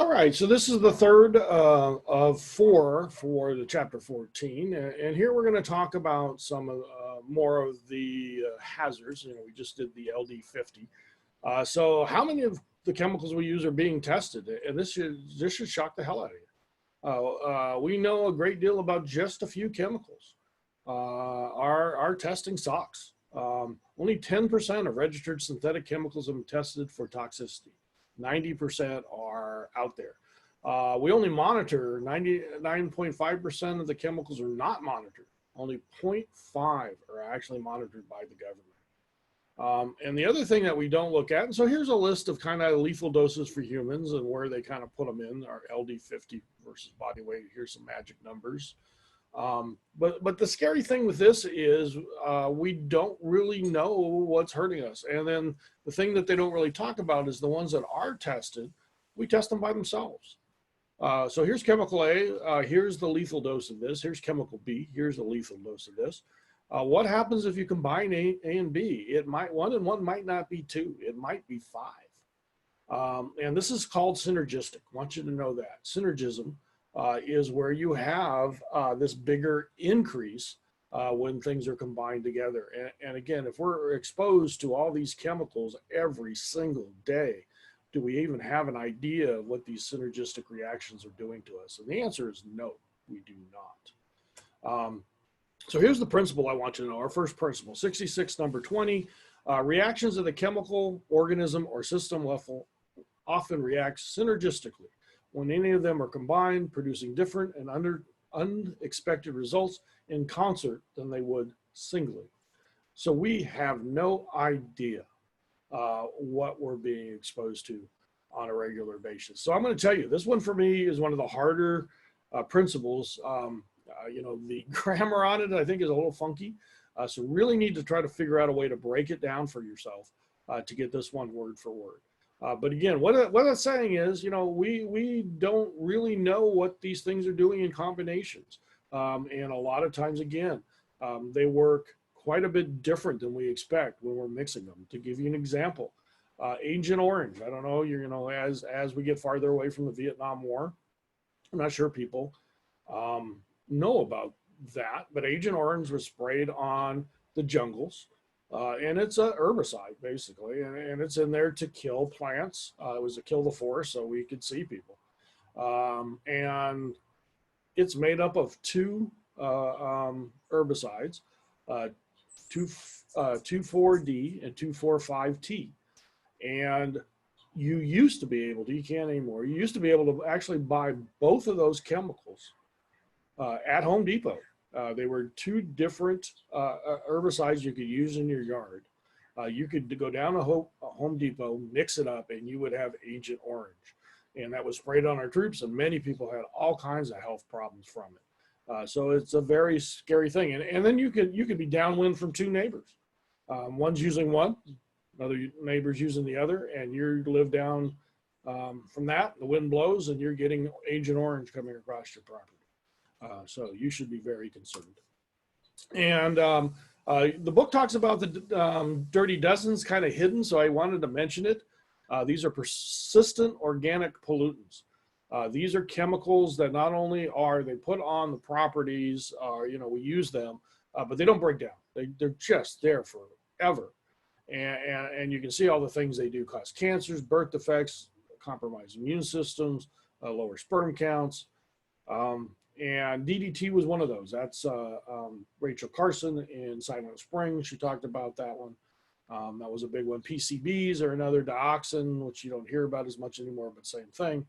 All right, so this is the third of four for the chapter 14, and here we're going to talk about some of more of the hazards. You know, we just did the LD50. So how many of the chemicals we use are being tested? And this should shock the hell out of you. We know a great deal about just a few chemicals. Our testing sucks. Only 10% of registered synthetic chemicals have been tested for toxicity. 90% are out there. We only monitor 99.5% of the chemicals are not monitored. Only 0.5 are actually monitored by the government. And the other thing that we don't look at, and so here's a list of kind of lethal doses for humans and where they kind of put them in, our LD50 versus body weight. Here's some magic numbers. But the scary thing with this is we don't really know what's hurting us. And then the thing that they don't really talk about is the ones that are tested, we test them by themselves. So here's chemical A, here's the lethal dose of this, here's chemical B, here's the lethal dose of this. What happens if you combine A and B? It might, 1 and 1 might not be 2, it might be 5. And this is called synergistic. I want you to know that. Synergism is where you have this bigger increase when things are combined together. And again, if we're exposed to all these chemicals every single day, do we even have an idea of what these synergistic reactions are doing to us? And the answer is no, we do not. So here's the principle I want you to know. Our first principle, 66, number 20, reactions of the chemical, organism, or system level often react synergistically when any of them are combined, producing different and unexpected results in concert than they would singly. So we have no idea what we're being exposed to on a regular basis. So I'm going to tell you, this one for me is one of the harder principles. You know, the grammar on it, I think, is a little funky. So really need to try to figure out a way to break it down for yourself to get this one word for word. But again, what it's saying is, you know, we don't really know what these things are doing in combinations. And a lot of times, again, they work quite a bit different than we expect when we're mixing them. To give you an example, Agent Orange. I don't know, you know, as we get farther away from the Vietnam War, I'm not sure people know about that, but Agent Orange was sprayed on the jungles. And it's a herbicide, basically, and it's in there to kill plants. It was to kill the forest so we could see people. And it's made up of two herbicides, 2,4-D and 2,4,5-T. And you used to be able to, you can't anymore, you used to be able to actually buy both of those chemicals at Home Depot. They were two different herbicides you could use in your yard. You could go down to Home Depot, mix it up, and you would have Agent Orange. And that was sprayed on our troops, and many people had all kinds of health problems from it. So it's a very scary thing. And then you could be downwind from two neighbors. One's using one, another neighbor's using the other, and you live down from that. The wind blows, and you're getting Agent Orange coming across your property. So you should be very concerned. And the book talks about the dirty dozens, kind of hidden, so I wanted to mention it. These are persistent organic pollutants. These are chemicals that not only are they put on the properties, you know, we use them, but they don't break down. They're just there forever. And you can see all the things they do: cause cancers, birth defects, compromise immune systems, lower sperm counts. And DDT was one of those. That's Rachel Carson in Silent Spring. She talked about that one. That was a big one. PCBs are another, dioxin, which you don't hear about as much anymore, but same thing.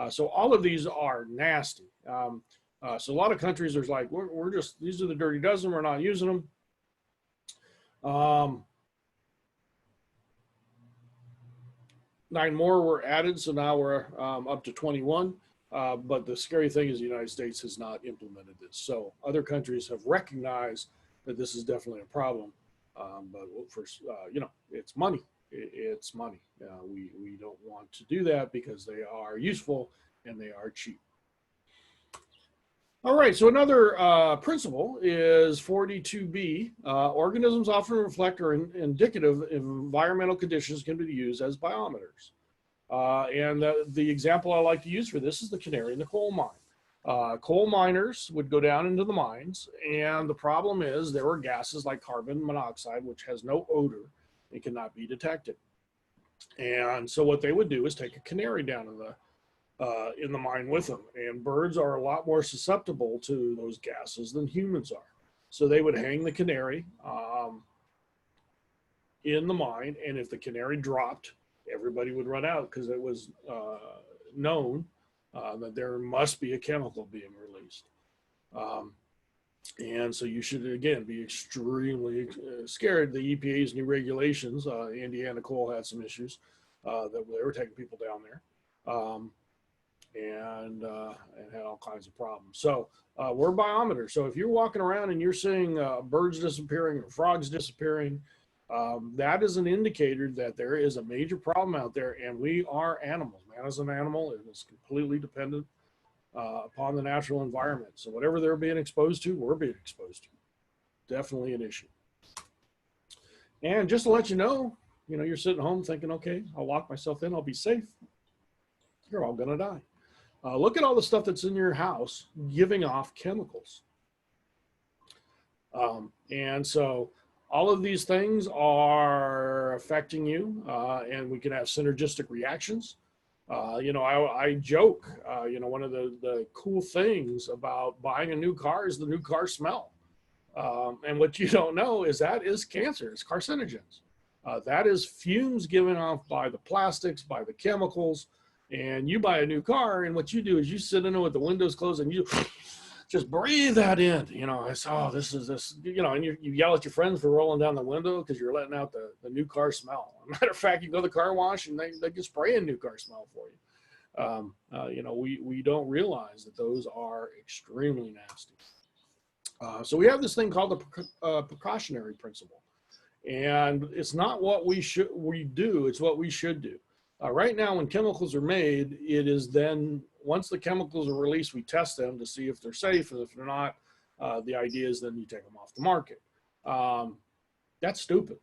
So all of these are nasty. So a lot of countries are like, we're just, these are the dirty dozen, we're not using them. 9 more were added, so now we're up to 21. But the scary thing is the United States has not implemented this. So other countries have recognized that this is definitely a problem. But first, you know, it's money. It's money. We don't want to do that because they are useful and they are cheap. All right, so another principle is 42B. Organisms often reflect or indicative of environmental conditions can be used as biometers. And the example I like to use for this is the canary in the coal mine. Coal miners would go down into the mines, and the problem is there were gases like carbon monoxide, which has no odor and cannot be detected. And so what they would do is take a canary down in the mine with them. And birds are a lot more susceptible to those gases than humans are. So they would hang the canary in the mine, and if the canary dropped, everybody would run out because it was known that there must be a chemical being released. And so you should, again, be extremely scared. The EPA's new regulations, Indiana Coal had some issues that they were taking people down there and had all kinds of problems. So we're biometers. So if you're walking around and you're seeing birds disappearing or frogs disappearing, that is an indicator that there is a major problem out there, and we are animals. Man is an animal and is completely dependent upon the natural environment. So whatever they're being exposed to, we're being exposed to. Definitely an issue. And just to let you know, you're sitting home thinking, okay, I'll lock myself in, I'll be safe. You're all gonna die. Look at all the stuff that's in your house giving off chemicals. And so all of these things are affecting you, and we can have synergistic reactions. I joke, one of the cool things about buying a new car is the new car smell. And what you don't know is that is cancer, it's carcinogens. That is fumes given off by the plastics, by the chemicals. And you buy a new car, and what you do is you sit in it with the windows closed and you just breathe that in. It's, oh, this, and you yell at your friends for rolling down the window because you're letting out the new car smell. Matter of fact, you go to the car wash and they can spray a new car smell for you. We don't realize that those are extremely nasty. So we have this thing called the precautionary principle. And it's not what we do, it's what we should do. Right now, when chemicals are made, it is then, once the chemicals are released, we test them to see if they're safe, and if they're not, the idea is then you take them off the market. That's stupid.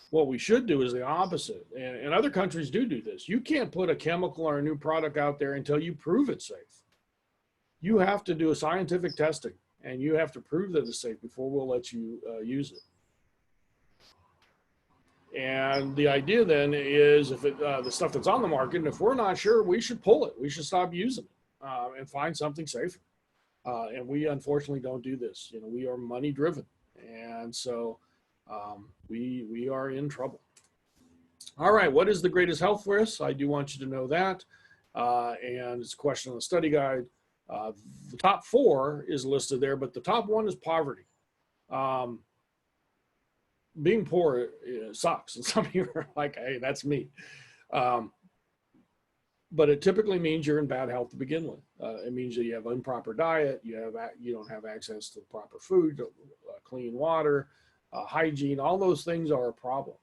What we should do is the opposite, and other countries do this. You can't put a chemical or a new product out there until you prove it's safe. You have to do a scientific testing, and you have to prove that it's safe before we'll let you use it. And the idea then is if the stuff that's on the market, and if we're not sure, we should pull it. We should stop using it and find something safer. And we unfortunately don't do this. We are money driven. And so we are in trouble. All right, what is the greatest health risk? I do want you to know that. And it's a question on the study guide. The top 4 is listed there, but the top 1 is poverty. Being poor sucks, and some of you are like, hey, that's me. But it typically means you're in bad health to begin with. It means that you have improper diet, you don't have access to proper food, clean water, hygiene. All those things are a problem.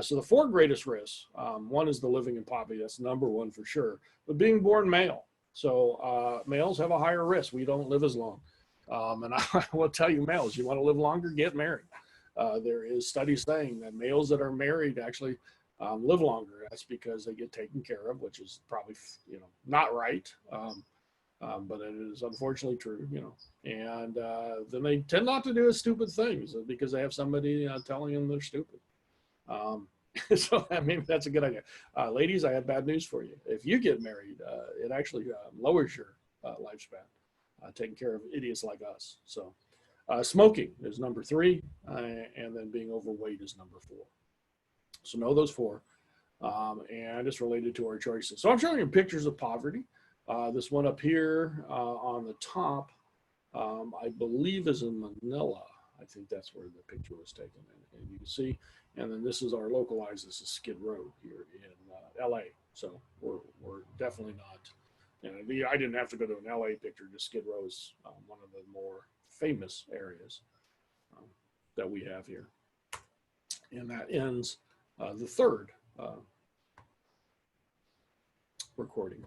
So the 4 greatest risks, one is the living in poverty. That's number 1 for sure. But being born male. So males have a higher risk. We don't live as long. And I will tell you, males, you want to live longer, get married. There is studies saying that males that are married actually live longer. That's because they get taken care of, which is probably, not right. But it is unfortunately true, and then they tend not to do stupid things because they have somebody telling them they're stupid. So maybe that's a good idea. Ladies, I have bad news for you. If you get married, it actually lowers your lifespan, taking care of idiots like us. So smoking is number 3, and then being overweight is number 4. So know those 4, and it's related to our choices. So I'm showing you pictures of poverty. This one up here on the top, I believe is in Manila. I think that's where the picture was taken, and you can see. And then this is our localized. This is Skid Row here in LA. So we're definitely not. I didn't have to go to an LA picture. Just Skid Row is one of the more famous areas that we have here. And that ends the 3rd recording.